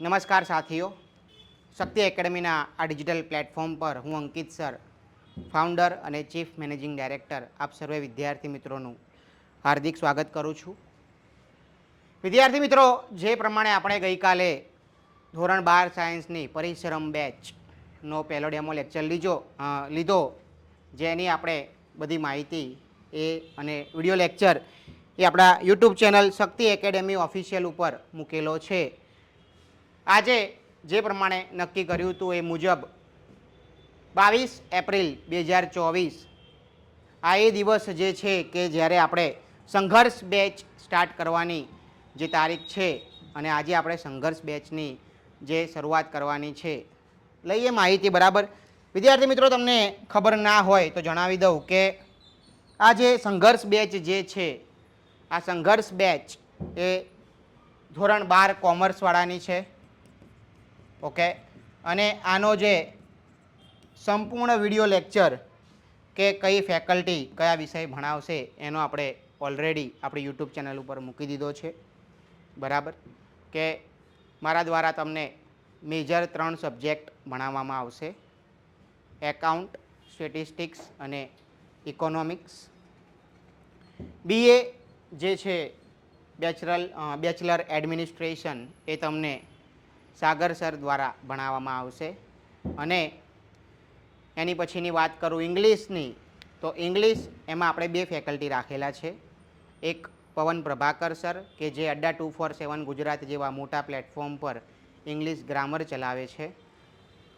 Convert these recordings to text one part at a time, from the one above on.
નમસ્કાર સાથીઓ, શક્તિ એકેડમીના આ ડિજિટલ પ્લેટફોર્મ પર હું અંકિત સર, ફાઉન્ડર અને ચીફ મેનેજિંગ ડાયરેક્ટર આપ સર્વે વિદ્યાર્થી મિત્રોનું હાર્દિક સ્વાગત કરું છું. વિદ્યાર્થી મિત્રો, જે પ્રમાણે આપણે ગઈકાલે ધોરણ 12 સાયન્સની પરિશ્રમ બેચનો પહેલો ડેમો લેક્ચર લીધો, જેની આપણે બધી માહિતી અને વિડીયો લેક્ચર એ આપણા યુટ્યુબ ચેનલ શક્તિ એકેડમી ઓફિશિયલ ઉપર મૂકેલો છે. આજે જે પ્રમાણે નક્કી કર્યું હતું એ મુજબ 22 એપ્રિલ 2024 આ એ દિવસ જે છે કે જ્યારે આપણે સંઘર્ષ બેચ સ્ટાર્ટ કરવાની જે તારીખ છે અને આજે આપણે સંઘર્ષ બેચની જે શરૂઆત કરવાની છે. લઈએ માહિતી બરાબર. વિદ્યાર્થી મિત્રો, તમને ખબર ના હોય તો જણાવી દઉં કે આ જે સંઘર્ષ બેચ જે છે, આ સંઘર્ષ બેચ એ ધોરણ 12 કોમર્સવાળાની છે. ઓકે, અને આનો જે સંપૂર્ણ વિડીયો લેક્ચર કે કઈ ફેકલ્ટી કયા વિષય ભણાવશે એનો આપણે ઓલરેડી આપણી યુટ્યુબ ચેનલ ઉપર મૂકી દીધો છે. બરાબર, કે મારા દ્વારા તમને મેજર 3 સબ્જેક્ટ ભણાવવામાં આવશે: એકાઉન્ટ, સ્ટેટિસ્ટિક્સ અને ઇકોનોમિક્સ. બીએ જે છે બેચલર એડમિનિસ્ટ્રેશન એ તમને સાગર સર દ્વારા ભણાવવામાં આવશે. અને એની પછીની વાત કરું ઇંગ્લિશની, તો ઇંગ્લિશ એમાં આપણે 2 ફેકલ્ટી રાખેલા છે. એક પવન પ્રભાકર સર કે જે અડ્ડા 247 ગુજરાત જેવા મોટા પ્લેટફોર્મ પર ઇંગ્લિશ ગ્રામર ચલાવે છે,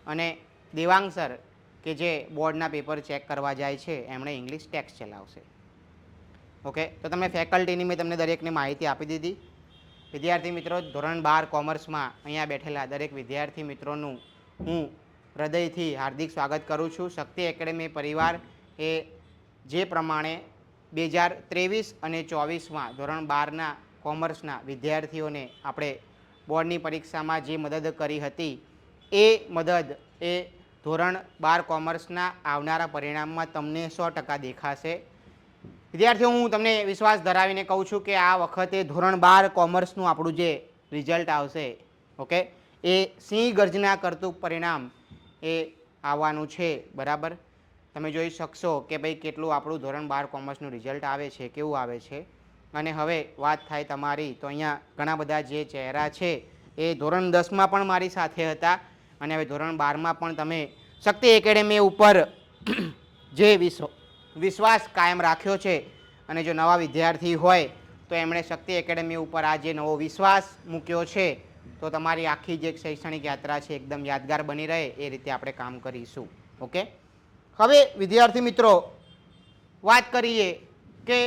અને દેવાંગ સર કે જે બોર્ડના પેપર ચેક કરવા જાય છે, એમણે ઇંગ્લિશ ટેક્સ્ટ ચલાવશે. ઓકે, તો તમે ફેકલ્ટીની મેં તમને દરેકને માહિતી આપી દીધી. વિદ્યાર્થી મિત્રો, ધોરણ 12 કોમર્સમાં અહીંયા બેઠેલા દરેક વિદ્યાર્થી મિત્રોનું હું હૃદયથી હાર્દિક સ્વાગત કરું છું. શક્તિ એકેડમી પરિવાર એ જે પ્રમાણે 2023 અને 24માં ધોરણ 12ના કોમર્સના વિદ્યાર્થીઓને આપણે બોર્ડની પરીક્ષામાં જે મદદ કરી હતી, એ મદદ એ ધોરણ 12 કોમર્સના આવનારા પરિણામમાં તમને 100% દેખાશે. વિદ્યાર્થીઓ, હું તમને વિશ્વાસ ધરાવીને કહું છું કે આ વખતે ધોરણ 12 કોમર્સનું આપણું જે રિઝલ્ટ આવશે, ઓકે, એ સિંહ ગર્જના કરતું પરિણામ એ આવવાનું છે. બરાબર, તમે જોઈ શકશો કે ભાઈ કેટલું આપણું ધોરણ 12 કોમર્સનું રિઝલ્ટ આવે છે, કેવું આવે છે. અને હવે વાત થાય તમારી, તો અહીંયા ઘણા બધા જે ચહેરા છે એ ધોરણ 10માં પણ મારી સાથે હતા, અને હવે ધોરણ 12માં પણ તમે શક્તિ એકેડમી ઉપર જે વિશ્વાસ કાયમ રાખ્યો છે, અને જો નવા વિદ્યાર્થી હોય તો એમણે શક્તિ એકેડમી ઉપર આ જે નવો વિશ્વાસ મૂક્યો છે, તો તમારી આખી જે શૈક્ષણિક યાત્રા છે એકદમ યાદગાર બની રહે એ રીતે આપણે કામ કરીશું. ઓકે, હવે વિદ્યાર્થી મિત્રો, વાત કરીએ કે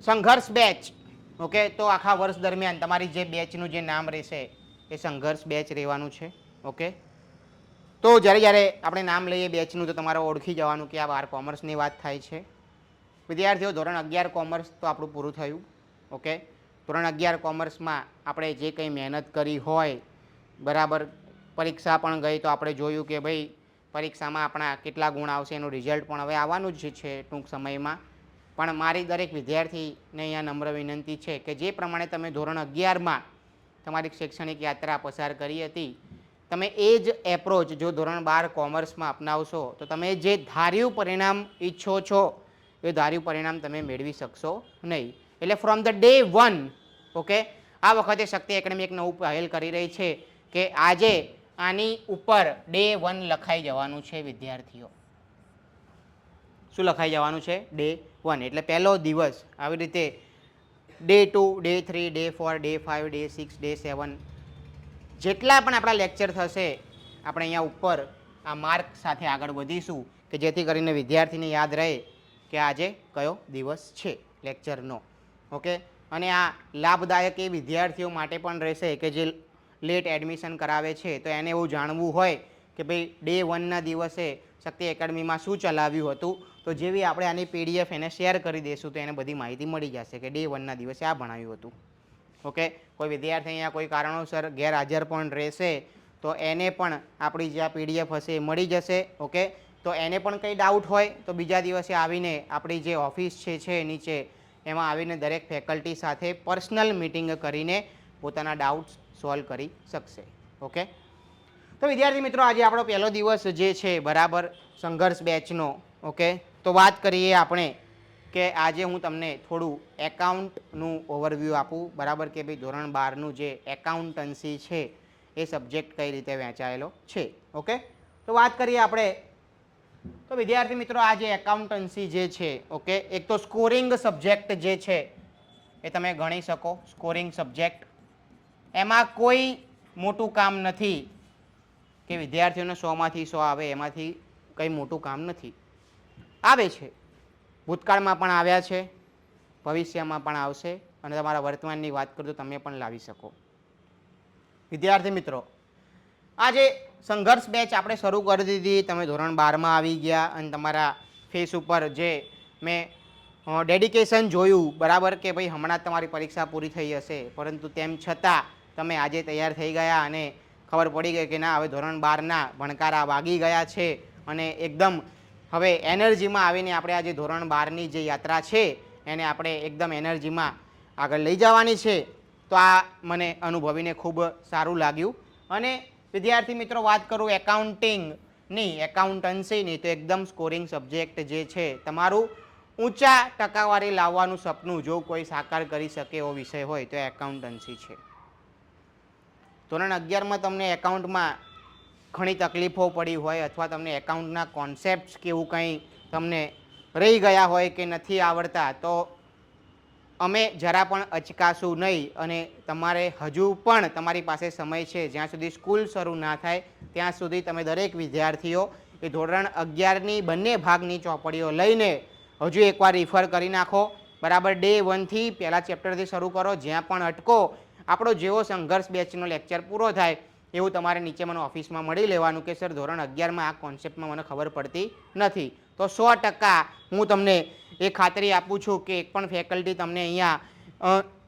સંઘર્ષ બેચ. ઓકે, તો આખા વર્ષ દરમિયાન તમારી જે બેચનું જે નામ રહેશે એ સંઘર્ષ બેચ રહેવાનું છે. ઓકે, તો જ્યારે આપણે નામ લઈએ બેચનું તો તમારે ઓળખી જવાનું કે આ 12 કોમર્સની વાત થાય છે. વિદ્યાર્થીઓ, ધોરણ 11 કોમર્સ તો આપણું પૂરું થયું. ઓકે, ધોરણ 11 કોમર્સમાં આપણે જે કંઈ મહેનત કરી હોય, બરાબર, પરીક્ષા પણ ગઈ તો આપણે જોયું કે ભાઈ પરીક્ષામાં આપણા કેટલા ગુણ આવશે એનું રિઝલ્ટ પણ હવે આવવાનું જ છે ટૂંક સમયમાં. પણ મારી દરેક વિદ્યાર્થીને અહીંયા નમ્ર વિનંતી છે કે જે પ્રમાણે તમે ધોરણ 11માં તમારી શૈક્ષણિક યાત્રા પસાર કરી હતી, તમે એ જ એપ્રોચ જો ધોરણ 12 કોમર્સમાં અપનાવશો તો તમે જે ધાર્યું પરિણામ ઈચ્છો છો એ ધાર્યું પરિણામ તમે મેળવી શકશો નહીં. એટલે ફ્રોમ ધ ડે 1, ઓકે, આ વખતે શક્તિ એકેડમી એક નવું પહેલ કરી રહી છે કે આજે આની ઉપર ડે 1 લખાઈ જવાનું છે. વિદ્યાર્થીઓ, શું લખાઈ જવાનું છે? ડે 1, એટલે પહેલો દિવસ. આવી રીતે day 2, day 3, day 4, day 5, day 6, day 7 જેટલા પણ આપણા લેક્ચર થશે, આપણે અહીંયા ઉપર આ માર્ક સાથે આગળ વધીશું કે જેથી કરીને વિદ્યાર્થીને યાદ રહે કે આજે કયો દિવસ છે લેક્ચરનો. ઓકે, અને આ લાભદાયક એ વિદ્યાર્થીઓ માટે પણ રહેશે કે જે લેટ એડમિશન કરાવે છે, તો એને એવું જાણવું હોય કે ભાઈ ડે 1ના દિવસે શક્તિ એકેડમીમાં શું ચલાવ્યું હતું, તો જેવી આપણે આની PDF એને શેર કરી દઈશું તો એને બધી માહિતી મળી જશે કે ડે 1ના દિવસે આ ભણાવ્યું હતું. ઓકે, કોઈ વિદ્યાર્થી અહીંયા કોઈ કારણોસર ગેરહાજર પણ રહેશે તો એને પણ આપણી જે આ PDF હશે એ મળી જશે. ઓકે, તો એને પણ કંઈ ડાઉટ હોય તો બીજા દિવસે આવીને આપણી જે ઓફિસ છે નીચે, એમાં આવીને દરેક ફેકલ્ટી સાથે પર્સનલ મિટિંગ કરીને પોતાના ડાઉટ્સ સોલ્વ કરી શકશે. ઓકે, તો વિદ્યાર્થી મિત્રો આજે આપણો પહેલો દિવસ જે છે બરાબર સંઘર્ષ બેચનો. ઓકે, તો વાત કરીએ આપણે કે આજે હું તમને થોડું એકાઉન્ટનું ઓવરવ્યૂ આપું બરાબર કે ભાઈ ધોરણ 12નું જે એકાઉન્ટન્સી છે એ સબ્જેક્ટ કઈ રીતે વહેંચાયેલો છે. ઓકે, તો વાત કરીએ આપણે તો વિદ્યાર્થી મિત્રો આ જે એકાઉન્ટન્સી જે છે ઓકે એક તો સ્કોરિંગ સબ્જેક્ટ જે છે એ તમે ગણી શકો. સ્કોરિંગ સબ્જેક્ટ એમાં કોઈ મોટું કામ નથી કે વિદ્યાર્થીઓને 100માંથી 100 આવે, એમાંથી કંઈ મોટું કામ નથી. આવે છે, ભૂતકાળમાં પણ આવ્યા છે, ભવિષ્યમાં પણ આવશે અને તમારા વર્તમાનની વાત કરું તો તમે પણ લાવી શકો. વિદ્યાર્થી મિત્રો આજે સંઘર્ષ બેચ આપણે શરૂ કરી દીધી. તમે ધોરણ 12માં આવી ગયા અને તમારા ફેસ ઉપર જે મેં ડેડિકેશન જોયું બરાબર કે ભાઈ હમણાં જ તમારી પરીક્ષા પૂરી થઈ હશે, પરંતુ તેમ છતાં તમે આજે તૈયાર થઈ ગયા અને ખબર પડી ગઈ કે ના હવે ધોરણ 12ના ભણકારા વાગી ગયા છે અને એકદમ હવે એનર્જીમાં આવીને આપણે આજે ધોરણ 12ની જે યાત્રા છે એને આપણે એકદમ એનર્જીમાં આગળ લઈ જવાની છે. તો આ મને અનુભવીને ખૂબ સારું લાગ્યું. અને વિદ્યાર્થી મિત્રો વાત કરું એકાઉન્ટિંગની, એકાઉન્ટન્સીની, તો એકદમ સ્કોરિંગ સબ્જેક્ટ જે છે તમારું ઊંચા ટકાવારી લાવવાનું સપનું જો કોઈ સાકાર કરી શકે એવો વિષય હોય તો એકાઉન્ટન્સી છે. ધોરણ 11માં તમને એકાઉન્ટમાં ઘણી તકલીફો પડી હોય અથવા તમને એકાઉન્ટના કોન્સેપ્ટ્સ કે એવું કંઈ તમને રહી ગયા હોય કે નથી આવડતા તો અમે જરા પણ અચકાશું નહીં અને તમારે હજુ પણ તમારી પાસે સમય છે. જ્યાં સુધી સ્કૂલ શરૂ ના થાય ત્યાં સુધી તમે દરેક વિદ્યાર્થીઓ એ ધોરણ 11ની બંને ભાગની ચોપડીઓ લઈને હજુ એકવાર રિફર કરી નાખો બરાબર. ડે 1થી પહેલા ચેપ્ટરથી શરૂ કરો. જ્યાં પણ અટકો આપણો જેવો સંઘર્ષ બેચનો લેક્ચર પૂરો થાય એવું તમારે નીચે મને ઓફિસમાં મળી લેવાનું કે સર ધોરણ 11માં આ કોન્સેપ્ટમાં મને ખબર પડતી નથી. તો 100% હું તમને એ ખાતરી આપું છું કે એક પણ ફેકલ્ટી તમને અહીંયા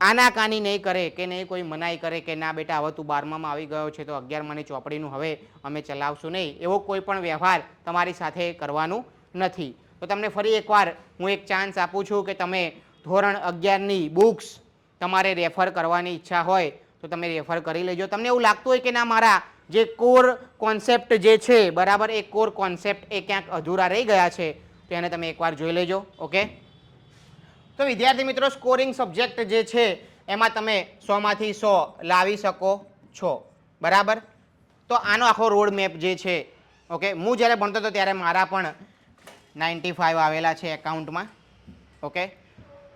આનાકાની નહીં કરે કે નહીં કોઈ મનાઈ કરે કે ના બેટા હવે તું 12માં આવી ગયો છે તો 11માની ચોપડીનું હવે અમે ચલાવશું નહીં, એવો કોઈ પણ વ્યવહાર તમારી સાથે કરવાનું નથી. તો તમને ફરી એકવાર હું એક ચાન્સ આપું છું કે તમે ધોરણ 11ની બુક્સ તમારે રેફર કરવાની ઈચ્છા હોય તો તમે રેફર કરી લેજો. તમને એવું લાગતું હોય કે ના મારા જે કોર કોન્સેપ્ટ જે છે બરાબર એ કોર કોન્સેપ્ટ એ ક્યાંક અધૂરા રહી ગયા છે તો એને તમે એકવાર જોઈ લેજો. ઓકે, તો વિદ્યાર્થી મિત્રો સ્કોરિંગ સબ્જેક્ટ જે છે એમાં તમે 100માંથી 100 લાવી શકો છો બરાબર. તો આનો આખો રોડ મેપ જે છે ઓકે હું જ્યારે ભણતો હતો ત્યારે મારા પણ 95 આવેલા છે એકાઉન્ટમાં. ઓકે,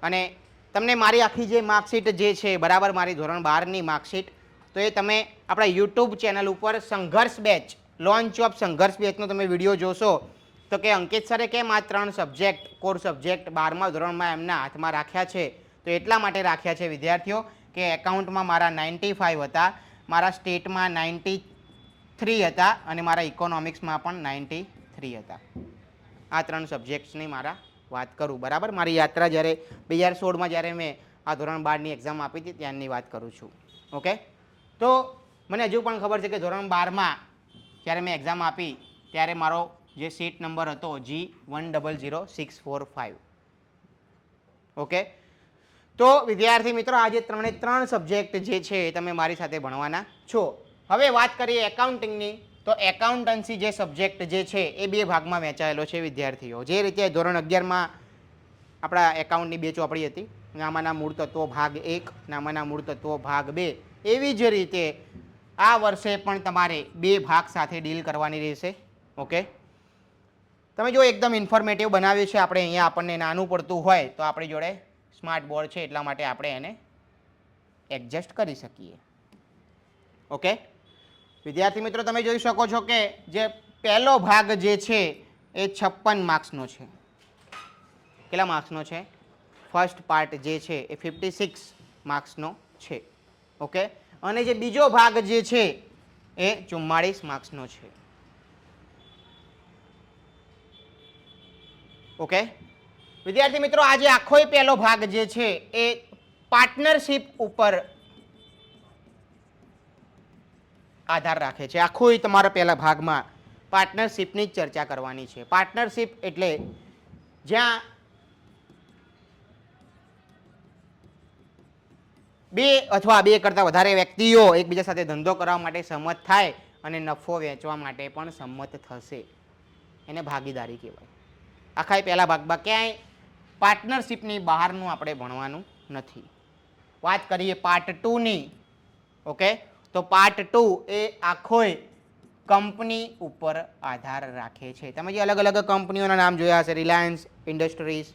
અને તમને મારી આખી જે માર્કશીટ જે છે બરાબર મારી ધોરણ 12ની માર્કશીટ તો એ તમે આપણા યુટ્યુબ ચેનલ ઉપર સંઘર્ષ બેચ લોન્ચ ઓફ સંઘર્ષ બેચનો તમે વિડીયો જોશો તો કે અંકિત સરે કેમ આ 3 સબ્જેક્ટ કોર સબ્જેક્ટ 12મા ધોરણમાં એમના હાથમાં રાખ્યા છે તો એટલા માટે રાખ્યા છે વિદ્યાર્થીઓ કે એકાઉન્ટમાં મારા 95 હતા, મારા સ્ટેટમાં 93 હતા અને મારા ઇકોનોમિક્સમાં પણ 93 હતા. આ 3 સબ્જેક્ટ્સની મારા વાત કરું બરાબર. મારી યાત્રા જ્યારે 2016માં જ્યારે મેં આ ધોરણ 12ની એક્ઝામ આપી હતી ત્યાંની વાત કરું છું. ઓકે, તો મને હજુ પણ ખબર છે કે ધોરણ 12માં જ્યારે મેં એક્ઝામ આપી ત્યારે મારો જે સીટ નંબર હતો G100645. ઓકે, તો વિદ્યાર્થી મિત્રો આજે 3 સબ્જેક્ટ જે છે એ તમે મારી સાથે ભણવાના છો. હવે વાત કરીએ એકાઉન્ટિંગની તો એકાઉન્ટન્સી જે સબ્જેક્ટ જે છે એ 2 ભાગમાં વહેંચાયેલો છે વિદ્યાર્થીઓ. જે રીતે ધોરણ 11માં આપણા એકાઉન્ટની 2 ચોપડી હતી, નામાના મૂળ તત્વો ભાગ 1, નામાના મૂળ તત્વો ભાગ 2, એવી જ રીતે આ વર્ષે પણ તમારે 2 ભાગ સાથે ડીલ કરવાની રહેશે. ઓકે, તમે જો એકદમ ઇન્ફોર્મેટિવ બનાવ્યું છે આપણે અહીંયા, આપણને નાનું પડતું હોય તો આપણી જોડે સ્માર્ટ બોર્ડ છે એટલા માટે આપણે એને એડજસ્ટ કરી શકીએ. ઓકે, વિદ્યાર્થી મિત્રો તમે જોઈ શકો છો કે જે પહેલો ભાગ જે છે એ 56 માર્ક્સનો છે. કેટલા માર્ક્સનો છે? ફર્સ્ટ પાર્ટ જે છે એ 56 માર્ક્સનો છે. ઓકે, અને જે બીજો ભાગ જે છે એ 44 માર્ક્સનો છે. ઓકે, વિદ્યાર્થી મિત્રો આજે આખો પહેલો ભાગ જે છે એ પાર્ટનરશિપ ઉપર આધાર રાખે છે. આખું તમારા પહેલા ભાગમાં પાર્ટનરશિપની જ ચર્ચા કરવાની છે. પાર્ટનરશિપ એટલે જ્યાં બે અથવા બે કરતાં વધારે વ્યક્તિઓ એકબીજા સાથે ધંધો કરવા માટે સંમત થાય અને નફો વેચવા માટે પણ સંમત થશે એને ભાગીદારી કહેવાય. આખા પહેલા ભાગમાં ક્યાંય પાર્ટનરશિપની બહારનું આપણે ભણવાનું નથી. વાત કરીએ પાર્ટ 2ની. ઓકે, તો પાર્ટ 2 એ આખોય કંપની ઉપર આધાર રાખે છે. તમે જે અલગ અલગ કંપનીઓના નામ જોયા હશે, રિલાયન્સ ઇન્ડસ્ટ્રીઝ,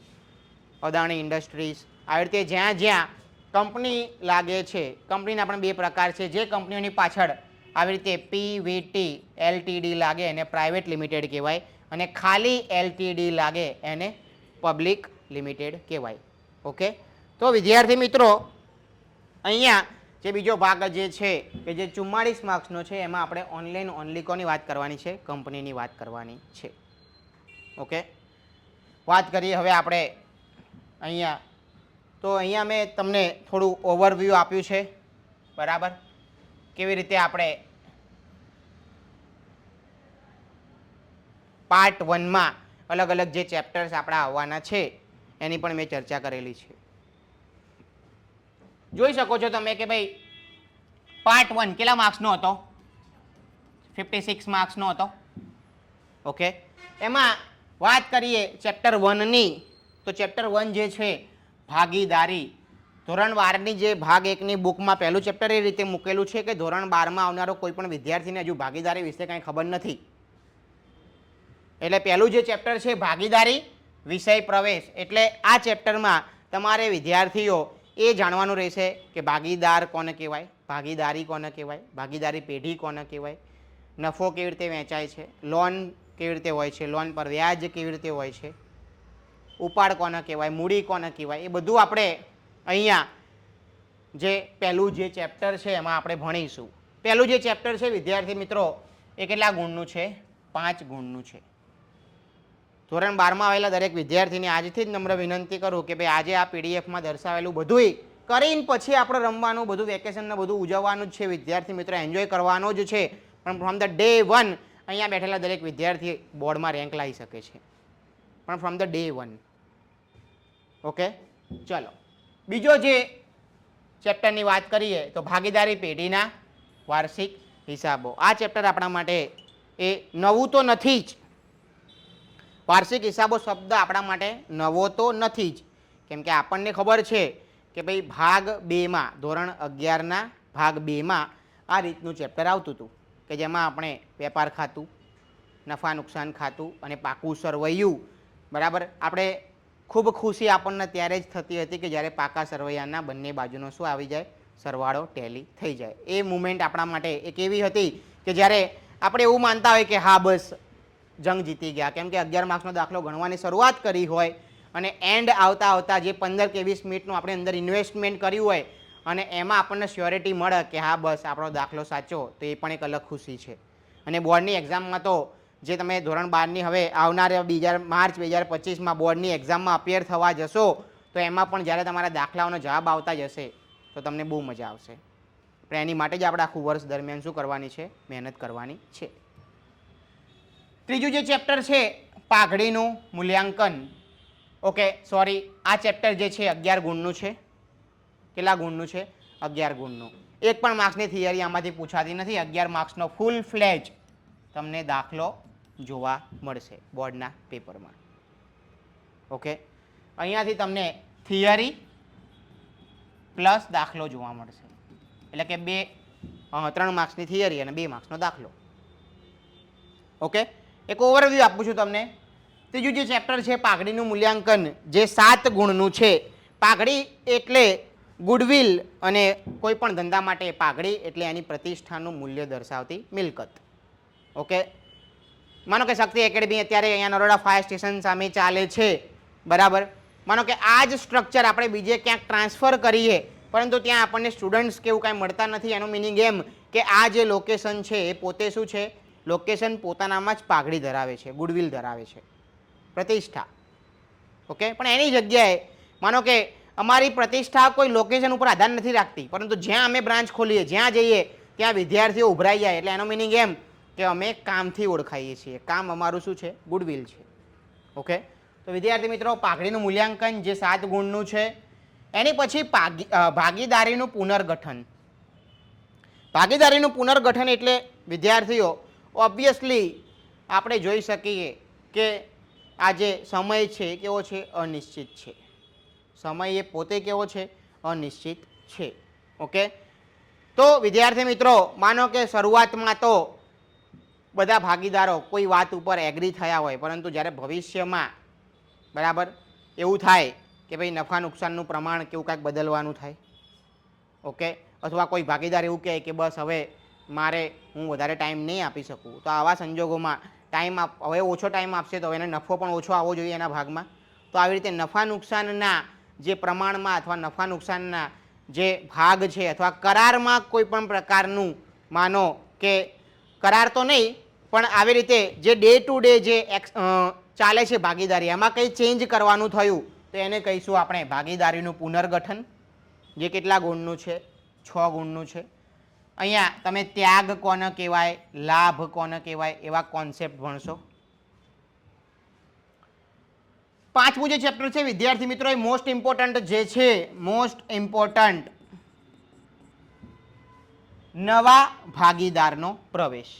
અદાણી ઇન્ડસ્ટ્રીઝ, આવી રીતે જ્યાં જ્યાં કંપની લાગે છે, કંપનીના પણ બે પ્રકાર છે. જે કંપનીઓની પાછળ આવી રીતે પીવીટી એલટીડી લાગે એને પ્રાઇવેટ લિમિટેડ કહેવાય અને ખાલી એલટીડી લાગે એને પબ્લિક લિમિટેડ કહેવાય. ઓકે, તો વિદ્યાર્થી મિત્રો અહીંયા જે બીજો ભાગ જે છે કે જે 44 માર્ક્સનો છે એમાં આપણે ઓનલાઈન ઓનલી કોની વાત કરવાની છે? કંપનીની વાત કરવાની છે. ઓકે, વાત કરીએ હવે આપણે અહીંયા. તો અહીંયા મેં તમને થોડું ઓવરવ્યૂ આપ્યું છે, બરાબર, કેવી રીતે આપણે પાર્ટ 1માં અલગ અલગ જે ચેપ્ટર્સ આપણા આવવાના છે એની પણ મેં ચર્ચા કરેલી છે. જોઈ શકો છો તમે કે ભાઈ પાર્ટ 1 કેટલા માર્ક્સનો હતો? 56 માર્ક્સનો હતો. ઓકે, એમાં વાત કરીએ ચેપ્ટર 1ની, તો ચેપ્ટર 1 જે છે ભાગીદારી, ધોરણ 12ની જે ભાગ 1ની બુકમાં પહેલું ચેપ્ટર એ રીતે મૂકેલું છે કે ધોરણ 12માં આવનારો કોઈ પણ વિદ્યાર્થીને હજુ ભાગીદારી વિશે કાંઈ ખબર નથી. એટલે પહેલું જે ચેપ્ટર છે ભાગીદારી વિષય પ્રવેશ, એટલે આ ચેપ્ટરમાં તમારે વિદ્યાર્થીઓ એ જાણવાનું રહેશે કે ભાગીદાર કોને કહેવાય, ભાગીદારી કોને કહેવાય, ભાગીદારી પેઢી કોને કહેવાય, નફો કેવી રીતે વહેંચાય છે, લોન કેવી રીતે હોય છે, લોન પર વ્યાજ કેવી રીતે હોય છે, ઉપાડ કોને કહેવાય, મૂડી કોને કહેવાય, એ બધું આપણે અહીંયા જે પહેલું જે ચેપ્ટર છે એમાં આપણે ભણીશું. પહેલું જે ચેપ્ટર છે વિદ્યાર્થી મિત્રો એ કેટલા ગુણનું છે? 5 ગુણનું છે. ધોરણ 12માં આવેલા દરેક વિદ્યાર્થીને આજથી જ નમ્ર વિનંતી કરું કે ભાઈ આજે આ પીડીએફમાં દર્શાવેલું બધુંય કરીને પછી આપણે રમવાનું, બધું વેકેશનને બધું ઉજવવાનું જ છે વિદ્યાર્થી મિત્રો, એન્જોય કરવાનો જ છે. પણ ફ્રોમ ધ ડે 1 અહીંયા બેઠેલા દરેક વિદ્યાર્થી બોર્ડમાં રેન્ક લાવી શકે છે, પણ ફ્રોમ ધ ડે 1. ઓકે, ચલો બીજો જે ચેપ્ટરની વાત કરીએ તો ભાગીદારી પેઢીના વાર્ષિક હિસાબો. આ ચેપ્ટર આપણા માટે એ નવું તો નથી જ. વાર્ષિક હિસાબો શબ્દ આપણા માટે નવો તો નથી જ, કેમ કે આપણને ખબર છે કે ભાઈ ભાગ 2માં ધોરણ 11ના ભાગ 2માં આ રીતનું ચેપ્ટર આવતું હતું કે જેમાં આપણે વેપાર ખાતું, નફા નુકસાન ખાતું અને પાકું સરવૈયું, બરાબર. આપણે ખૂબ ખુશી આપણને ત્યારે જ થતી હતી કે જ્યારે પાકા સરવૈયાના બંને બાજુનો શું આવી જાય? સરવાળો ટેલી થઈ જાય. એ મુમેન્ટ આપણા માટે એક એવી હતી કે જ્યારે આપણે એવું માનતા હોય કે હા બસ જંગ જીતી ગયા, કેમ કે 11 માર્ક્સનો દાખલો ગણવાની શરૂઆત કરી હોય અને એન્ડ આવતા આવતા જે 15 કે 20 મિનિટનું આપણે અંદર ઇન્વેસ્ટમેન્ટ કર્યું હોય અને એમાં આપણને શ્યોરિટી મળે કે હા બસ આપણો દાખલો સાચો, તો એ પણ એક અલગ ખુશી છે. અને બોર્ડની એક્ઝામમાં તો જે તમે ધોરણ 12ની હવે આવનાર માર્ચ 2025માં બોર્ડની એક્ઝામમાં અપિયર થવા જશો તો એમાં પણ જ્યારે તમારા દાખલાઓનો જવાબ આવતા જશે તો તમને બહુ મજા આવશે. પણ એની માટે જ આપણે આખું વર્ષ દરમિયાન શું કરવાની છે? મહેનત કરવાની છે. ત્રીજું જે ચેપ્ટર છે પાઘડીનું મૂલ્યાંકન. ઓકે, સોરી, આ ચેપ્ટર જે છે 11 ગુણનું છે. કેટલા ગુણનું છે? 11 ગુણનું. એક પણ માર્ક્સની થિયરી આમાંથી પૂછાતી નથી. 11 માર્ક્સનો ફૂલ ફ્લેજ તમને દાખલો જોવા મળશે બોર્ડના પેપરમાં. ઓકે, અહીંયાથી તમને થિયરી પ્લસ દાખલો જોવા મળશે, એટલે કે 3 માર્ક્સની થિયરી અને 2 માર્ક્સનો દાખલો. ઓકે, એક ઓવરવ્યૂ આપું છું તમને. ત્રીજું જે ચેપ્ટર છે પાઘડીનું મૂલ્યાંકન, જે 7 ગુણનું છે. પાઘડી એટલે ગુડવિલ અને કોઈ પણ ધંધા માટે પાઘડી એટલે એની પ્રતિષ્ઠાનું મૂલ્ય દર્શાવતી મિલકત. ઓકે, માનો કે શક્તિ એકેડમી અત્યારે અહીંયા નરોડા ફાયર સ્ટેશન સામે ચાલે છે, બરાબર. માનો કે આ જ સ્ટ્રક્ચર આપણે બીજે ક્યાંક ટ્રાન્સફર કરીએ પરંતુ ત્યાં આપણને સ્ટુડન્ટ્સ કે એવું કાંઈ મળતા નથી. એનું મિનિંગ એમ કે આ જે લોકેશન છે એ પોતે શું છે? લોકેશન પોતાનામાં જ પાઘડી ધરાવે છે, ગુડવિલ ધરાવે છે, પ્રતિષ્ઠા. ઓકે, પણ એની જગ્યાએ માનો કે અમારી પ્રતિષ્ઠા કોઈ લોકેશન ઉપર આધાર નથી રાખતી, પરંતુ જ્યાં અમે બ્રાન્ચ ખોલીએ, જ્યાં જઈએ ત્યાં વિદ્યાર્થીઓ ઉભરાઈ જાય, એટલે એનો મિનિંગ એમ કે અમે કામથી ઓળખાઈએ છીએ. કામ અમારું શું છે? ગુડવિલ છે. ઓકે, તો વિદ્યાર્થી મિત્રો પાઘડીનું મૂલ્યાંકન જે 7 ગુણનું છે એની પછી ભાગીદારીનું પુનર્ગઠન. ભાગીદારીનું પુનર્ગઠન એટલે વિદ્યાર્થીઓ ઓબ્વિયસલી આપણે જોઈ શકીએ કે આ જે સમય છે કેવો છે? અનિશ્ચિત છે. સમય એ પોતે કેવો છે? અનિશ્ચિત છે. ઓકે, તો વિદ્યાર્થી મિત્રો માનો કે શરૂઆતમાં તો બધા ભાગીદારો કોઈ વાત ઉપર એગ્રી થયા હોય, પરંતુ જ્યારે ભવિષ્યમાં બરાબર એવું થાય કે ભાઈ નફા નુકસાનનું પ્રમાણ કેવું કાંઈક બદલવાનું થાય. ઓકે, અથવા કોઈ ભાગીદાર એવું કહે કે બસ હવે મારે હું વધારે ટાઈમ નહીં આપી શકું, તો આવા સંજોગોમાં હવે ઓછો ટાઈમ આપશે તો એને નફો પણ ઓછો આવવો જોઈએ એના ભાગમાં. તો આવી રીતે નફા નુકસાનના જે પ્રમાણમાં અથવા નફા નુકસાનના જે ભાગ છે અથવા કરારમાં કોઈ પણ પ્રકારનું માનો કે કરાર તો નહીં પણ આવી રીતે જે ડે ટુ ડે જે ચાલે છે ભાગીદારી, એમાં કંઈ ચેન્જ કરવાનું થયું તો એને કહીશું આપણે ભાગીદારીનું પુનર્ગઠન, જે કેટલા ગુણનું છે? 6 ગુણનું છે. અહીંયા તમે ત્યાગ કોને કહેવાય, લાભ કોને કહેવાય એવા કોન્સેપ્ટ ભણશો. પાંચમું જે ચેપ્ટર છે વિદ્યાર્થી મિત્રો એ મોસ્ટ ઇમ્પોર્ટન્ટ જે છે, મોસ્ટ ઇમ્પોર્ટન્ટ નવા ભાગીદારનો પ્રવેશ.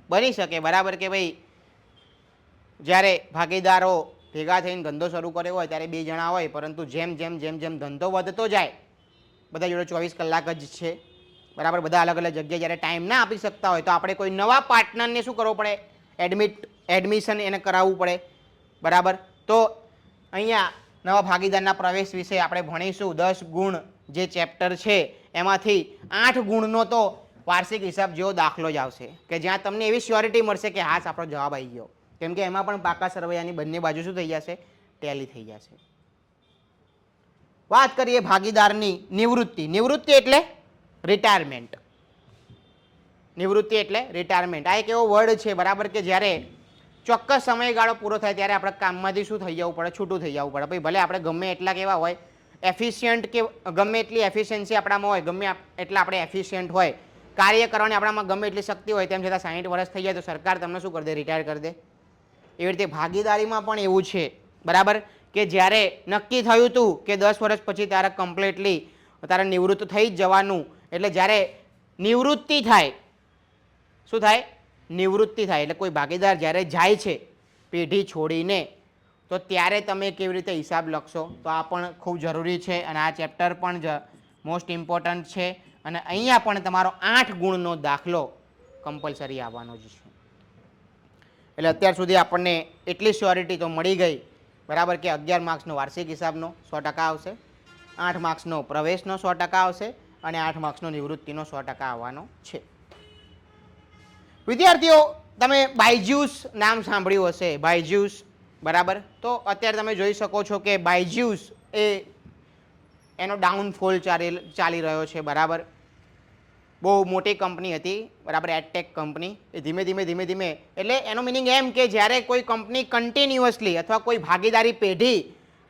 બની શકે બરાબર કે ભાઈ જ્યારે ભાગીદારો ભેગા થઈને ધંધો શરૂ કર્યો હોય ત્યારે 2 જણા હોય, પરંતુ જેમ જેમ જેમ જેમ ધંધો વધતો જાય, બધા જોડે 24 કલાક જ છે બરાબર, બધા અલગ અલગ જગ્યાએ જ્યારે ટાઈમ ના આપી શકતા હોય તો આપણે કોઈ નવા પાર્ટનરને શું કરવો પડે? એડમિશન એને કરાવવું પડે બરાબર. તો અહીંયા નવા ભાગીદારના પ્રવેશ વિશે આપણે ભણીશું. 10 ગુણ જે ચેપ્ટર છે એમાંથી 8 ગુણનો તો વાર્ષિક હિસાબ જેવો દાખલો જ આવશે કે જ્યાં તમને એવી શ્યોરિટી મળશે કે હા આપણો જવાબ આવી ગયો, કેમ કે એમાં પણ પાકા સરવૈયાની બંને બાજુ શું થઈ જશે? ટેલી થઈ જશે. વાત કરીએ ભાગીદારની નિવૃત્તિ. નિવૃત્તિ એટલે રિટાયરમેન્ટ. નિવૃત્તિ એટલે રિટાયરમેન્ટ. આ એક એવો વર્ડ છે બરાબર કે જ્યારે ચોક્કસ સમયગાળો પૂરો થાય ત્યારે આપણે કામમાંથી શું થઈ જવું પડે? છૂટું થઈ જવું પડે. ભાઈ ભલે આપણે ગમે એટલા કેવા હોય એફિશિયન્ટ કે ગમે એટલી એફિશિયન્સી આપણામાં હોય, ગમે એટલા આપણે એફિશિયન્ટ હોય, કાર્ય કરવાની આપણામાં ગમે એટલી શક્તિ હોય, તેમ છતાં 60 વર્ષ થઈ જાય તો સરકાર તમને શું કરી દે? રિટાયર કરી દે. એવી રીતે ભાગીદારીમાં પણ એવું છે બરાબર કે જ્યારે નક્કી થયું હતું કે 10 વર્ષ પછી તારે કમ્પ્લીટલી તારે નિવૃત્ત થઈ જ જવાનું, એટલે જ્યારે નિવૃત્તિ થાય, શું થાય? નિવૃત્તિ થાય એટલે કોઈ ભાગીદાર જ્યારે જાય છે પેઢી છોડીને, તો ત્યારે તમે કેવી રીતે હિસાબ લખશો? તો આ પણ ખૂબ જરૂરી છે અને આ ચેપ્ટર પણ મોસ્ટ ઇમ્પોર્ટન્ટ છે. અને અહીંયા પણ તમારો 8 ગુણનો દાખલો કમ્પલસરી આવવાનો જ છે. એટલે અત્યાર સુધી આપણને એટલી શ્યોરિટી તો મળી ગઈ બરાબર કે 11 માર્ક્સનો વાર્ષિક હિસાબનો 100% આવશે, 8 માર્ક્સનો પ્રવેશનો 100% આવશે અને 8 માર્ક્સનો નિવૃત્તિનો 100% આવવાનો છે. વિદ્યાર્થીઓ તમે બાયજ્યુસ નામ સાંભળ્યું હશે, બાયજ્યુસ બરાબર. તો અત્યારે તમે જોઈ શકો છો કે બાયજ્યુસ એનો ડાઉનફોલ ચાલી રહ્યો છે બરાબર. બહુ મોટી કંપની હતી બરાબર, એડટેક કંપની. એ ધીમે ધીમે એટલે એનો મિનિંગ એમ કે જ્યારે કોઈ કંપની કન્ટિન્યુઅસલી અથવા કોઈ ભાગીદારી પેઢી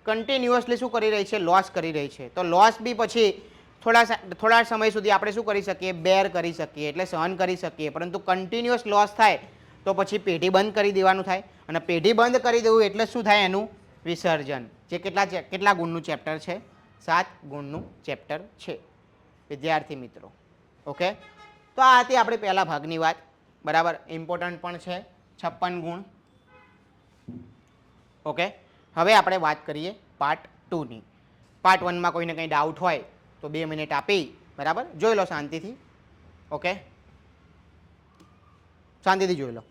કન્ટિન્યુઅસલી શું કરી રહી છે? લોસ કરી રહી છે. તો લોસ બી પછી થોડા સમય સુધી આપણે શું કરી શકીએ? બેર કરી શકીએ, એટલે સહન કરી શકીએ. પરંતુ કન્ટિન્યુઅસ લોસ થાય તો પછી પેઢી બંધ કરી દેવાનું થાય, અને પેઢી બંધ કરી દેવું એટલે શું થાય? એનું વિસર્જન. જે કેટલા ગુણનું ચેપ્ટર છે? 7 ગુણનું ચેપ્ટર છે વિદ્યાર્થી મિત્રો. ઓકે, તો આ હતી આપણી પહેલા ભાગની વાત બરાબર. ઇમ્પોર્ટન્ટ પણ છે, 56 ગુણ. ઓકે, હવે આપણે વાત કરીએ પાર્ટ 2ની. પાર્ટ 1માં કોઈને કંઈ ડાઉટ હોય તો 2 મિનિટ આપી બરાબર જોઈ લો શાંતિથી. ઓકે, શાંતિથી જોઈ લો.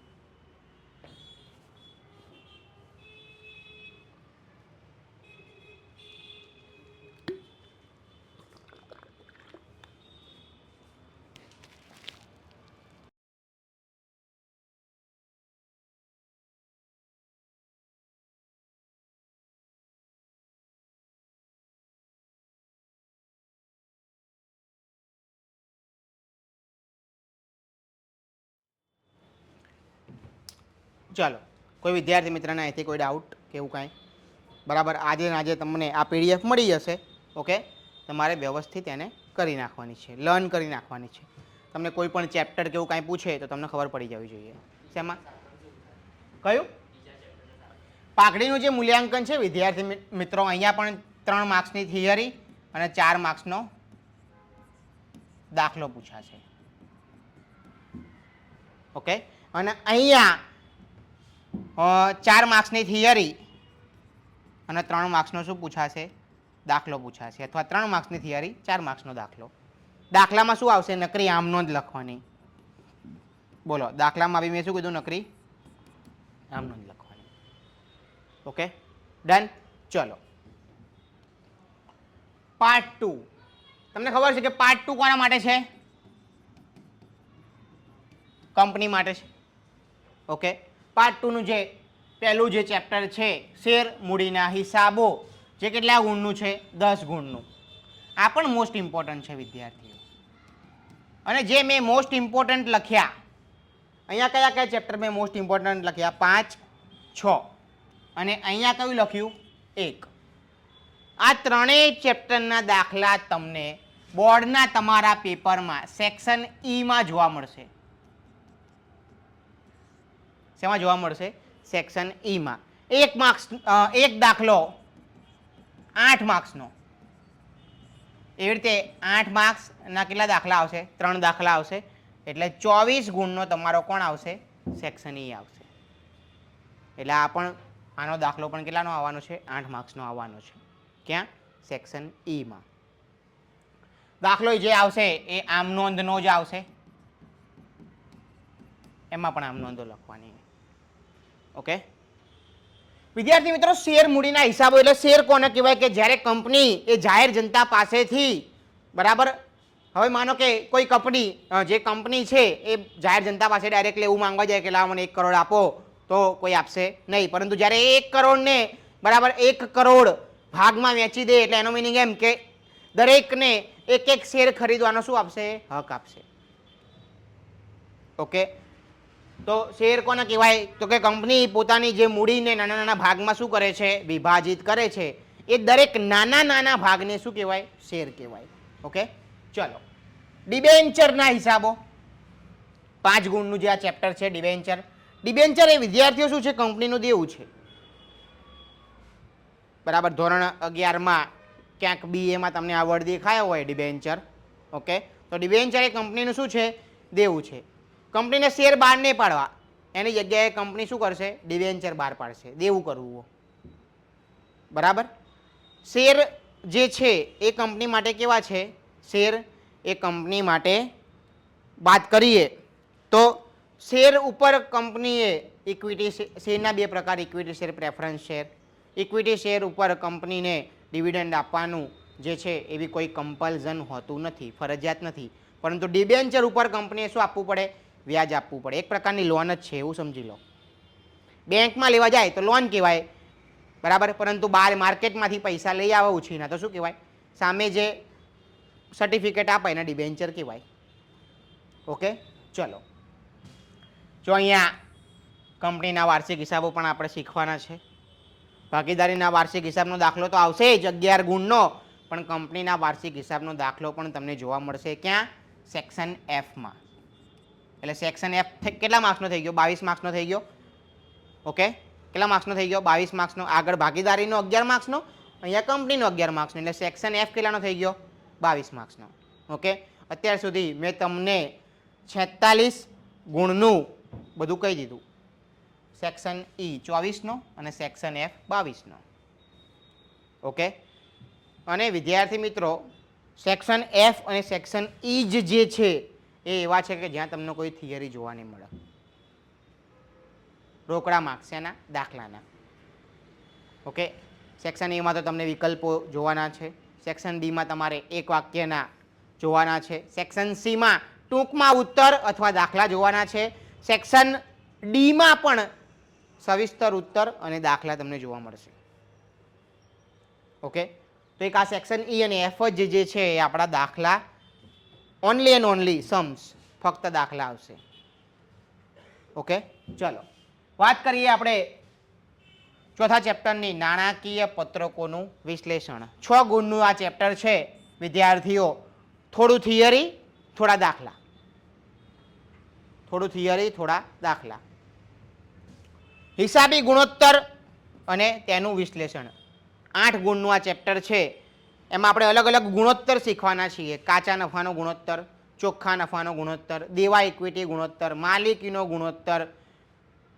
ચાલો, કોઈ વિદ્યાર્થી મિત્રને અહીંથી કોઈ ડાઉટ કે એવું કાંઈ? બરાબર, આજે તમને આ પીડીએફ મળી જશે. ઓકે, તમારે વ્યવસ્થિત એને કરી નાખવાની છે, લર્ન કરી નાખવાની છે. તમને કોઈ પણ ચેપ્ટર કે એવું કાંઈ પૂછે તો તમને ખબર પડી જવી જોઈએ. શેમાં? કયું? પાઘડીનું જે મૂલ્યાંકન છે વિદ્યાર્થી મિત્રો, અહીંયા પણ 3 માર્ક્સની થિયરી અને 4 માર્ક્સનો દાખલો પૂછાશે. ઓકે, અને અહીંયા 4 માર્ક્સની થિયરી અને 3 માર્ક્સનો શું પૂછાશે? દાખલો પૂછાશે, અથવા 3 માર્ક્સની થિયરી 4 માર્ક્સનો દાખલો. દાખલામાં શું આવશે? નકરી આમનો જ લખવાની. બોલો, દાખલામાં બી મેં શું કીધું? નકરી આમનો જ લખવાની. Okay, done. ચલો, પાર્ટ 2. તમને ખબર છે કે પાર્ટ 2 કોના માટે છે? કંપની માટે છે. ઓકે, પાર્ટ 2 નું જે પહેલું જે ચેપ્ટર છે શેર મૂડીના હિસાબો, જે કેટલા ગુણનું છે? 10 ગુણનું. આ પણ મોસ્ટ ઇમ્પોર્ટન્ટ છે વિદ્યાર્થીઓ. અને જે મેં મોસ્ટ ઇમ્પોર્ટન્ટ લખ્યા, અહીંયા કયા કયા ચેપ્ટર મેં મોસ્ટ ઇમ્પોર્ટન્ટ લખ્યા? 5, 6, અને અહીંયા કયું લખ્યું? 1. આ ત્રણેય ચેપ્ટરના દાખલા તમને બોર્ડના તમારા પેપરમાં સેક્શન ઈમાં જોવા મળશે. શેમાં જોવા મળશે? સેક્શન ઈમાં. 1 માર્ક્સ, 1 દાખલો 8 માર્ક્સનો. એવી રીતે 8 માર્ક્સના કેટલા દાખલા આવશે? 3 દાખલા આવશે. એટલે 24 ગુણનો તમારો કોણ આવશે? સેક્શન ઈ આવશે. એટલે આ પણ, આનો દાખલો પણ કેટલાનો આવવાનો છે? 8 માર્ક્સનો આવવાનો છે. ક્યાં? સેક્શન ઈમાં. દાખલો જે આવશે એ આમ નોંધનો જ આવશે. એમાં પણ આમ નોંધો લખવાની. ઓકે વિદ્યાર્થી મિત્રો, શેર મૂડીના હિસાબો એટલે શેર કોને કહેવાય? કે જ્યારે કંપની એ જાહેર જનતા પાસેથી, બરાબર, હવે માનો કે કોઈ કંપની, જે કંપની છે એ જાહેર જનતા પાસે ડાયરેક્ટલી એવું માંગવા જાય કે લાવો મને 1 કરોડ આપો, તો કોઈ આપશે નહીં. પરંતુ જ્યારે 1 કરોડને, બરાબર, 1 કરોડ ભાગમાં વેચી દે, એટલે એનો મિનિંગ એમ કે દરેકને 1 શેર ખરીદવાનો શું આપશે? હક આપશે. ઓકે, તો શેર કોને કહેવાય? તો કે કંપની પોતાની જે મૂડીને નાના નાના ભાગમાં શું કરે છે? વિભાજિત કરે છે. એ દરેક નાના નાના ભાગને શું કહેવાય? શેર કહેવાય. ઓકે, ચલો, ડિબેન્ચરના હિસાબો. 5 ગુણનું જે આ ચેપ્ટર છે ડિબેન્ચર. ડિબેન્ચર એ વિદ્યાર્થીઓ શું છે? કંપનીનું દેવું છે. બરાબર, ધોરણ 11માં ક્યાંક BA માં તમને આ વર્ડ દેખાયો હોય, ડિબેન્ચર. ઓકે, તો ડિબેન્ચર એ કંપનીનું શું છે? દેવું છે. કંપનીને શેર બહાર નહીં પાડવા, એની જગ્યાએ કંપની શું કરશે? ડિબેન્ચર બહાર પાડશે. દેવું કરવું. બરાબર, શેર જે છે એ કંપની માટે કેવા છે? શેર એ કંપની માટે વાત કરીએ તો શેર ઉપર કંપનીએ ઇક્વિટી શેરના 2 પ્રકાર, equity share, preference share. Equity share ઉપર કંપનીને ડિવિડન્ડ આપવાનું જે છે એવી કોઈ કમ્પલ્ઝન હોતું નથી, ફરજિયાત નથી. પરંતુ ડિબેન્ચર ઉપર કંપનીએ શું આપવું પડે? વ્યાજ આપવું પડે. એક પ્રકારની લોન જ છે, એવું સમજી લો. બેંકમાં લેવા જાય તો લોન કહેવાય, બરાબર, પરંતુ બહાર માર્કેટમાંથી પૈસા લઈ આવે ઉછીના તો શું કહેવાય? સામે જે સર્ટિફિકેટ આપે એને ડિબેન્ચર કહેવાય. ઓકે, ચલો, જો અહીંયા કંપનીના વાર્ષિક હિસાબો પણ આપણે શીખવાના છે. ભાગીદારીના વાર્ષિક હિસાબનો દાખલો તો આવશે જ 11 ગુણનો, પણ કંપનીના વાર્ષિક હિસાબનો દાખલો પણ તમને જોવા મળશે. ક્યાં? સેક્શન એફમાં. એટલે સેક્શન એફ કેટલા માર્ક્સનો થઈ ગયો? 22 માર્ક્સનો થઈ ગયો. ઓકે, કેટલા માર્ક્સનો થઈ ગયો? 22 માર્ક્સનો. આગળ ભાગીદારીનો 11 માર્ક્સનો, અહીંયા કંપનીનો 11 માર્ક્સનો. એટલે સેક્શન એફ કેટલાનો થઈ ગયો? 22 માર્ક્સનો. ઓકે, અત્યાર સુધી મેં તમને 46 ગુણનું બધું કહી દીધું. સેક્શન ઈ 24નો અને સેક્શન એફ 22નો. ઓકે, અને વિદ્યાર્થી મિત્રો, સેક્શન એફ અને સેક્શન ઈ જે છે એ એવા છે કે જ્યાં તમને કોઈ થિયરી જોવા નહીં મળે. રોકડા માર્ક્સ એના દાખલાના. ઓકે, સેક્શન એમાં તો તમને વિકલ્પો જોવાના છે. સેક્શન ડીમાં તમારે 1 વાક્યના જોવાના છે. સેક્શન સીમાં ટૂંકમાં ઉત્તર અથવા દાખલા જોવાના છે. સેક્શન ડીમાં પણ સવિસ્તર ઉત્તર અને દાખલા તમને જોવા મળશે. ઓકે, તો એક આ સેક્શન ઈ અને એફ જે છે એ આપણા દાખલા, ઓનલી એન્ડ ઓનલી सम्स, ફક્ત દાખલા આવશે. ઓકે, ચલો વાત કરીએ આપણે ચોથા ચેપ્ટરની, નાણાકીય પત્રકોનું વિશ્લેષણ. 6 ગુણનું આ ચેપ્ટર છે વિદ્યાર્થીઓ. થોડું થિયરી, થોડા દાખલા. થોડું થિયરી, થોડા દાખલા. હિસાબી ગુણોત્તર અને તેનું વિશ્લેષણ. 8 ગુણનું આ ચેપ્ટર છે. એમાં આપણે અલગ અલગ ગુણોત્તર શીખવાના છીએ. કાચા નફાનો ગુણોત્તર, ચોખ્ખા નફાનો ગુણોત્તર, દેવા ઇક્વિટી ગુણોત્તર, માલિકીનો ગુણોત્તર,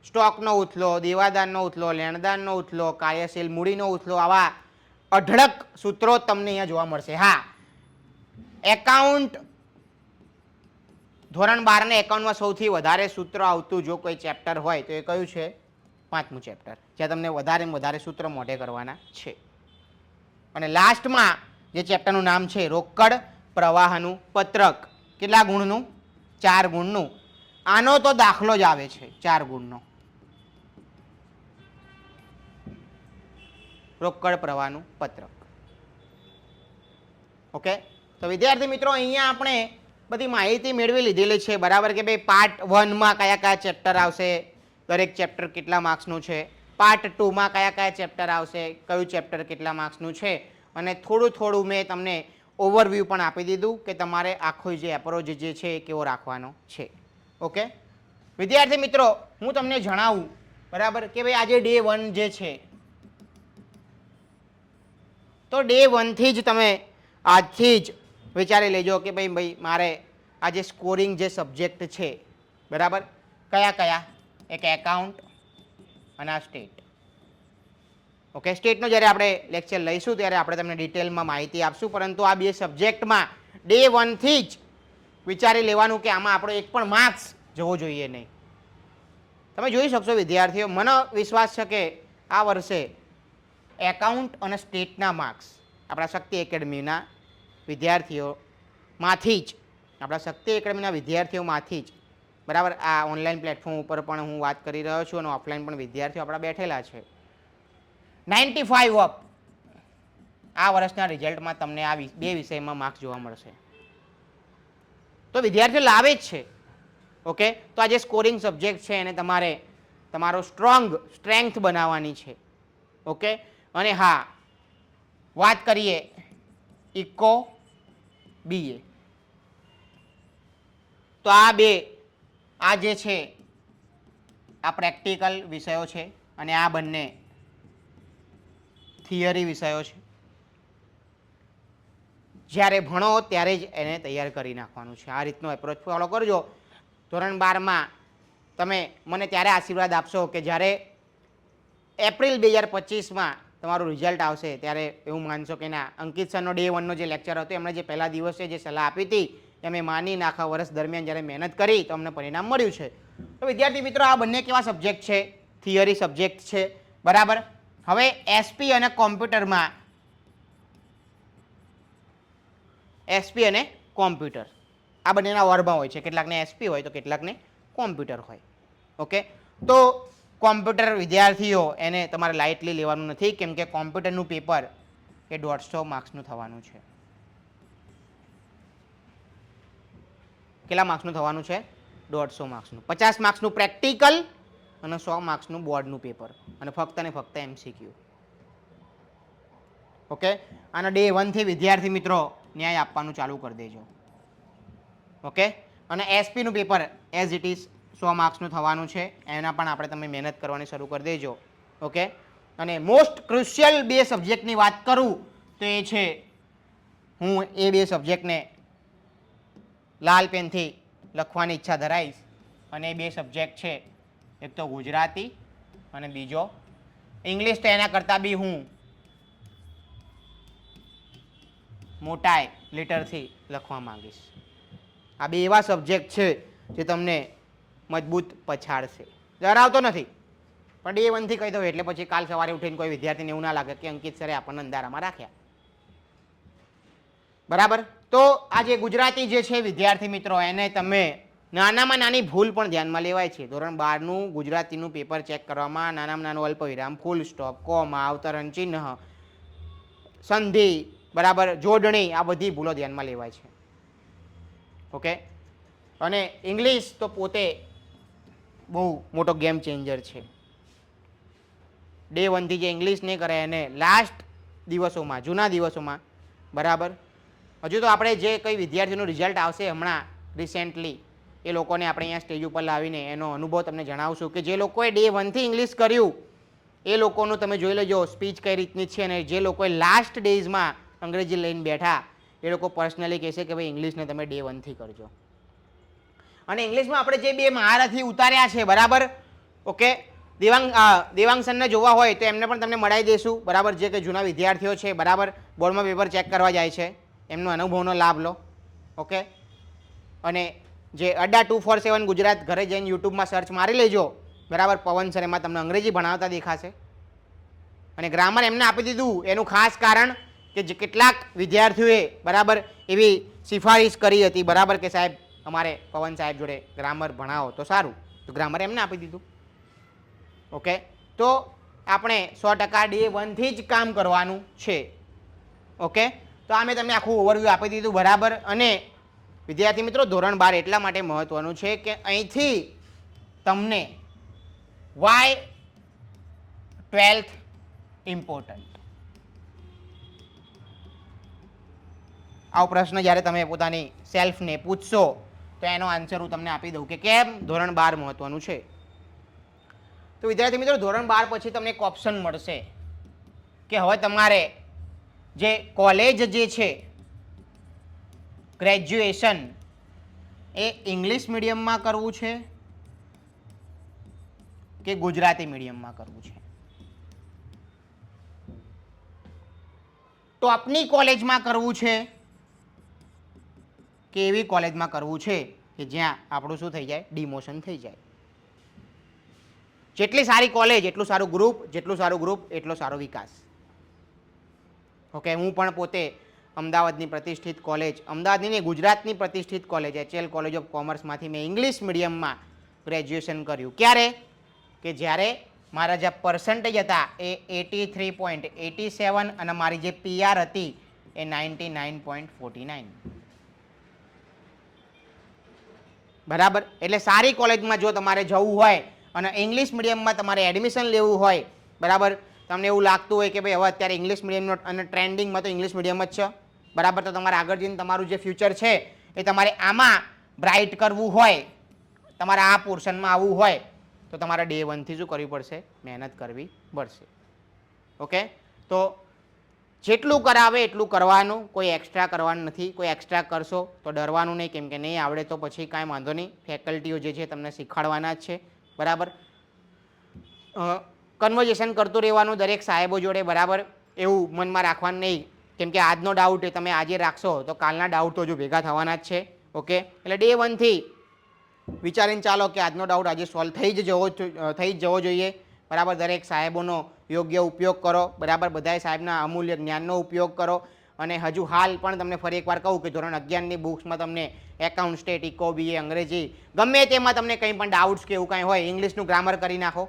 સ્ટોકનો ઉથલો, દેવાદારનો ઉથલો, લેણદારનો ઉથલો, કાર્યશીલ મૂડીનો ઉથલો, આવા અઢળક સૂત્રો તમને અહીંયા જોવા મળશે. હા, એકાઉન્ટ ધોરણ 12 ને એકાઉન્ટમાં સૌથી વધારે સૂત્ર આવતું જો કોઈ ચેપ્ટર હોય તો એ કયું છે? 5મું ચેપ્ટર, જ્યાં તમને વધારે સૂત્ર મોઢે કરવાના છે. અને લાસ્ટમાં જે ચેપ્ટરનું નામ છે રોકડ પ્રવાહનું પત્રક. કેટલા ગુણનું? 4 ગુણનું. આનો તો દાખલો જ આવે છે 4 ગુણનો. રોકડ પ્રવાહનું પત્રક. ઓકે, તો વિદ્યાર્થી મિત્રો અહીંયા આપણે બધી માહિતી મેળવી લીધેલી છે, બરાબર, કે ભાઈ પાર્ટ 1માં કયા કયા ચેપ્ટર આવશે, દરેક ચેપ્ટર કેટલા માર્ક્સનું છે, પાર્ટ 2માં કયા કયા ચેપ્ટર આવશે, કયું ચેપ્ટર કેટલા માર્ક્સનું છે, અને થોડું મેં તમને ઓવરવ્યૂ પણ આપી દીધું કે તમારે આખો જે એપ્રોચ જે છે એ કેવો રાખવાનો છે. ઓકે વિદ્યાર્થી મિત્રો, હું તમને જણાવું, બરાબર, કે ભાઈ આજે ડે 1 જે છે, તો ડે 1 થી જ તમે આજથી જ વિચારી લેજો કે ભાઈ મારે આ જે સ્કોરિંગ જે સબ્જેક્ટ છે, બરાબર, કયા કયા? એક એકાઉન્ટ અને આ સ્ટેટ. ઓકે, સ્ટેટનો જ્યારે આપણે લેક્ચર લઈશું ત્યારે આપણે તમને ડિટેલમાં માહિતી આપશું, પરંતુ આ બે સબ્જેક્ટમાં ડે 1 થી જ વિચારી લેવાનું કે આમાં આપણો એક પણ માર્ક્સ જવો જોઈએ નહીં. તમે જોઈ શકશો વિદ્યાર્થીઓ, મને વિશ્વાસ છે કે આ વર્ષે એકાઉન્ટ અને સ્ટેટના માર્ક્સ આપણા શક્તિ એકેડમીના વિદ્યાર્થીઓમાંથી જ બરાબર, આ ઓનલાઈન પ્લેટફોર્મ ઉપર પણ હું વાત કરી રહ્યો છું અને ઓફલાઈન પણ વિદ્યાર્થીઓ આપણા બેઠેલા છે. 95 અપ આ વર્ષના રિઝલ્ટમાં તમને આ બે વિષયમાં માર્ક્સ જોવા મળશે. તો વિદ્યાર્થીઓ લાવે જ છે. ઓકે, તો આ જે સ્કોરિંગ સબ્જેક્ટ છે એને તમારે તમારો સ્ટ્રેન્થ બનાવવાની છે. ઓકે, અને હા, વાત કરીએ ઇકો બીએ, તો આ જે છે આ પ્રેક્ટિકલ વિષયો છે અને આ બંને થિયરી વિષયો છે. જ્યારે ભણો ત્યારે જ એને તૈયાર કરી નાખવાનું છે. આ રીતનો એપ્રોચ ફોલો કરજો. ધોરણ 12માં તમે મને ત્યારે આશીર્વાદ આપશો કે જ્યારે એપ્રિલ 2025માં તમારું રિઝલ્ટ આવશે ત્યારે એવું માનશો કે ના, અંકિત સરનો ડે 1નો જે લેક્ચર હતો એમણે જે પહેલા દિવસે જે સલાહ આપી હતી અમે માનીને આખા વર્ષ દરમિયાન જ્યારે મહેનત કરી તો અમને પરિણામ મળ્યું છે. તો વિદ્યાર્થી મિત્રો, આ બંને કેવા સબ્જેક્ટ છે? થિયરી સબ્જેક્ટ છે, બરાબર. હવે એસપી અને કોમ્પ્યુટરમાં, એસપી અને કોમ્પ્યુટર આ બંનેના વર્ગમાં હોય છે. કેટલાકને એસપી હોય તો કેટલાકને કોમ્પ્યુટર હોય. ઓકે, તો કોમ્પ્યુટર વિદ્યાર્થીઓ એને તમારે લાઇટલી લેવાનું નથી, કેમ કે કોમ્પ્યુટરનું પેપર એ 150 માર્ક્સનું થવાનું છે. કેટલા માર્ક્સનું થવાનું છે? 150 માર્ક્સનું. 50 માર્ક્સનું પ્રેક્ટિકલ અને 100 માર્ક્સનું બોર્ડનું પેપર, અને ફક્ત ને ફક્ત એમસીક્યુ. ઓકે, આના ડે 1 થી વિદ્યાર્થી મિત્રો ન્યાય આપવાનું ચાલુ કરી દેજો. ઓકે, અને એસપીનું પેપર એઝ ઇટ ઇઝ 100 માર્ક્સનું થવાનું છે. એના પણ આપણે તમે મહેનત કરવાની શરૂ કરી દેજો. ઓકે, અને મોસ્ટ ક્રુશિયલ બે સબ્જેક્ટની વાત કરું તો એ છે, હું એ બે સબ્જેક્ટને લાલ પેનથી લખવાની ઈચ્છા ધરાવીશ, અને એ બે સબ્જેક્ટ છે, એક તો ગુજરાતી અને બીજો ઇંગ્લિશ. તો એના કરતાં બી હું મોટા લેટરથી લખવા માંગીશ. આ બે એવા સબ્જેક્ટ છે જે તમને મજબૂત પછાડશે. ડરાવતો નથી, પણ ડે 1 થી કહી દઉં એટલે પછી કાલ સવારે ઉઠીને કોઈ વિદ્યાર્થીને એવું ના લાગે કે અંકિત સરે આપણને અંધારામાં રાખ્યા. બરાબર. તો આ જે ગુજરાતી જે છે વિદ્યાર્થી મિત્રો, એને તમે નાનામાં નાની ભૂલ પણ ધ્યાનમાં લેવાય છે. ધોરણ 12નું ગુજરાતીનું પેપર ચેક કરવામાં નાનામાં નાનું અલ્પવિરામ, ફૂલ સ્ટોપ, કોમા, અવતરણ ચિહ્ન, સંધિ, બરાબર, જોડણી, આ બધી ભૂલો ધ્યાનમાં લેવાય છે. ઓકે, અને ઇંગ્લિશ તો પોતે બહુ મોટો ગેમ ચેન્જર છે. ડે 1 થી જે ઇંગ્લિશ નહીં કરે એને લાસ્ટ દિવસોમાં, જૂના દિવસોમાં, બરાબર, હજુ તો આપણે જે કંઈ વિદ્યાર્થીનું રિઝલ્ટ આવશે હમણાં રિસેન્ટલી, એ લોકોને આપણે અહીંયા સ્ટેજ ઉપર લાવીને એનો અનુભવ તમને જણાવશું કે જે લોકોએ ડે 1 થી ઇંગ્લિશ કર્યું એ લોકોનું તમે જોઈ લેજો સ્પીચ કઈ રીતની છે, અને જે લોકોએ લાસ્ટ ડેઝમાં અંગ્રેજી લઈને બેઠા એ લોકો પર્સનલી કહેશે કે ભાઈ ઇંગ્લિશને તમે ડે 1 થી કરજો. અને ઇંગ્લિશમાં આપણે જે બે મહારથી ઉતાર્યા છે બરાબર, ઓકે, દેવાંગ સરને જોવા હોય તો એમને પણ તમને મળાવી દઈશું બરાબર, જે કે જૂના વિદ્યાર્થીઓ છે બરાબર, બોર્ડમાં પેપર ચેક કરવા જાય છે, એમનો અનુભવનો લાભ લો. ઓકે, અને જે અડ્ડા 247 ગુજરાત ઘરે જઈને યુટ્યુબમાં સર્ચ મારી લેજો બરાબર, પવન સર એમાં તમને અંગ્રેજી ભણાવતા દેખાશે. અને ગ્રામર એમને આપી દીધું એનું ખાસ કારણ કે જે કેટલાક વિદ્યાર્થીઓએ બરાબર એવી સિફારિશ કરી હતી બરાબર કે સાહેબ અમારે પવન સાહેબ જોડે ગ્રામર ભણાવો તો સારું, તો ગ્રામર એમને આપી દીધું. ઓકે, તો આપણે 100% ડે 1 થી જ કામ કરવાનું છે. ઓકે, તો આ મેં તમને આખું ઓવરવ્યૂ આપી દીધું બરાબર. અને વિદ્યાર્થી મિત્રો ધોરણ 12 એટલા માટે મહત્વનું છે કે અહીંથી તમને વાય 12th ઇમ્પોર્ટન્ટ, આવો પ્રશ્ન જ્યારે તમે પોતાની સેલ્ફને પૂછશો તો એનો આન્સર હું તમને આપી દઉં કે કેમ ધોરણ 12 મહત્વનું છે. તો વિદ્યાર્થી મિત્રો ધોરણ 12 પછી તમને એક ઓપ્શન મળશે કે હવે તમારે જે કોલેજ જે છે ગ્રેજ્યુએશન એ ઇંગ્લિશ મીડિયમમાં કરવું છે કે ગુજરાતી મીડિયમમાં કરવું છે. ટોપની કોલેજમાં કરવું છે કે એવી કોલેજમાં કરવું છે કે જ્યાં આપણું શું થઈ જાય, ડિમોશન થઈ જાય. જેટલી સારી કોલેજ એટલું સારું ગ્રુપ, જેટલું સારું ગ્રુપ એટલો સારો વિકાસ. ઓકે, હું પણ પોતે અમદાવાદની પ્રતિષ્ઠિત કોલેજ, અમદાવાદની નહીં ગુજરાતની પ્રતિષ્ઠિત કોલેજ HL કોલેજ ઓફ કોમર્સમાંથી મેં ઇંગ્લિશ મીડિયમમાં ગ્રેજ્યુએશન કર્યું. ક્યારે? કે જ્યારે મારા જે પર્સન્ટેજ હતા એ 83.87 અને મારી જે PR હતી એ 99.49 બરાબર. એટલે સારી કોલેજમાં જો તમારે જવું હોય અને ઇંગ્લિશ મીડિયમમાં તમારે એડમિશન લેવું હોય બરાબર, તમને એવું લાગતું હોય કે ભાઈ હવે અત્યારે ઇંગ્લિશ મીડિયમનો અને ટ્રેન્ડિંગમાં તો ઇંગ્લિશ મીડિયમ જ છે બરાબર, તો તમારે આગળ જઈને તમારું જે ફ્યુચર છે એ તમારે આમાં બ્રાઇટ કરવું હોય, તમારે આ પોર્શનમાં આવવું હોય તો તમારે ડે 1 થી શું કરવી પડશે, મહેનત કરવી પડશે. ઓકે, તો જેટલું કરાવે એટલું કરવાનું, કોઈ એક્સ્ટ્રા કરવાનું નથી. કોઈ એક્સ્ટ્રા કરશો તો ડરવાનું નહીં, કેમ કે નહીં આવડે તો પછી કાંઈ વાંધો નહીં, ફેકલ્ટીઓ જે છે તમને શીખવાડવાના જ છે બરાબર. કન્વર્ઝેશન કરતું રહેવાનું દરેક સાહેબો જોડે બરાબર, એવું મનમાં રાખવાનું નહીં, કેમ કે આજનો ડાઉટ એ તમે આજે રાખશો તો કાલના ડાઉટ તો હજુ ભેગા થવાના જ છે. ઓકે, એટલે ડે 1 થી વિચારીને ચાલો કે આજનો ડાઉટ આજે સોલ્વ થઈ જ જવો જોઈએ બરાબર. દરેક સાહેબોનો યોગ્ય ઉપયોગ કરો બરાબર, બધાય સાહેબના અમૂલ્ય જ્ઞાનનો ઉપયોગ કરો. અને હજુ હાલ પણ તમને ફરી એકવાર કહું કે ધોરણ 11ની બુક્સમાં તમને એકાઉન્ટ, સ્ટેટ, ઇકો, BA, અંગ્રેજી ગમે તેમાં તમને કંઈ પણ ડાઉટ્સ કે એવું કાંઈ હોય, ઇંગ્લિશનું ગ્રામર કરી નાખો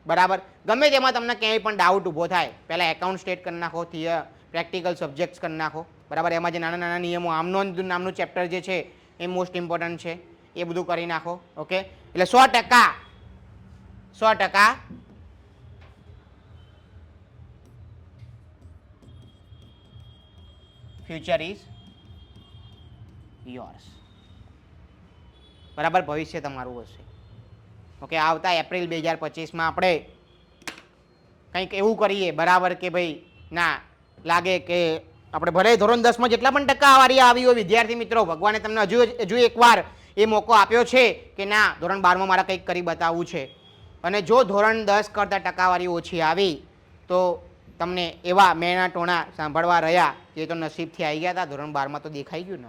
બરાબર. ગમે તેમાં તમને ક્યાંય પણ ડાઉટ ઊભો થાય પહેલાં એકાઉન્ટ, સ્ટેટ કરી નાખો, પ્રેક્ટિકલ સબ્જેક્ટ્સ કરી નાખો બરાબર. એમાં જે નાના નાના નિયમો, આમનો નામનું ચેપ્ટર જે છે એ મોસ્ટ ઇમ્પોર્ટન્ટ છે, એ બધું કરી નાખો. ઓકે, એટલે 100% ફ્યુચર ઇઝ યોર્સ બરાબર, ભવિષ્ય તમારું હશે. ઓકે, આવતા એપ્રિલ 2025માં આપણે કંઈક એવું કરીએ બરાબર કે ભાઈ ના લાગે કે આપણે ભલે ધોરણ 10માં જેટલા પણ ટકાવારી આવી હોય વિદ્યાર્થી મિત્રો, ભગવાને તમને હજુ એકવાર એ મોકો આપ્યો છે કે ના ધોરણ 12માં મારે કંઈક કરી બતાવવું છે. અને જો ધોરણ 10 કરતાં ટકાવારી ઓછી આવી તો તમને એવા મેણા ટોણા સાંભળવા રહ્યા કે તો નસીબથી આવી ગયા હતા, ધોરણ 12માં તો દેખાઈ ગયું ને.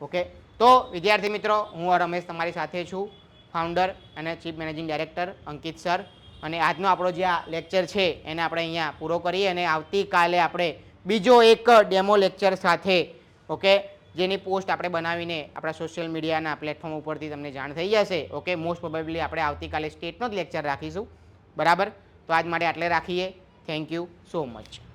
ઓકે, તો વિદ્યાર્થી મિત્રો હું રમેશ તમારી સાથે છું, ફાઉન્ડર અને ચીફ મેનેજિંગ ડાયરેક્ટર અંકિત સર. અને આજનો આપણો જે આ લેક્ચર છે એને આપણે અહીંયા પૂરો કરીએ અને આવતીકાલે આપણે બીજો એક ડેમો લેક્ચર સાથે, ઓકે, જેની પોસ્ટ આપણે બનાવીને આપણા સોશિયલ મીડિયાના પ્લેટફોર્મ ઉપરથી તમને જાણ થઈ જશે. ઓકે, મોસ્ટ પ્રોબેબલી આપણે આવતીકાલે સ્ટેટનો જ લેક્ચર રાખીશું બરાબર. તો આજ માટે આટલે રાખીએ. Thank you so much.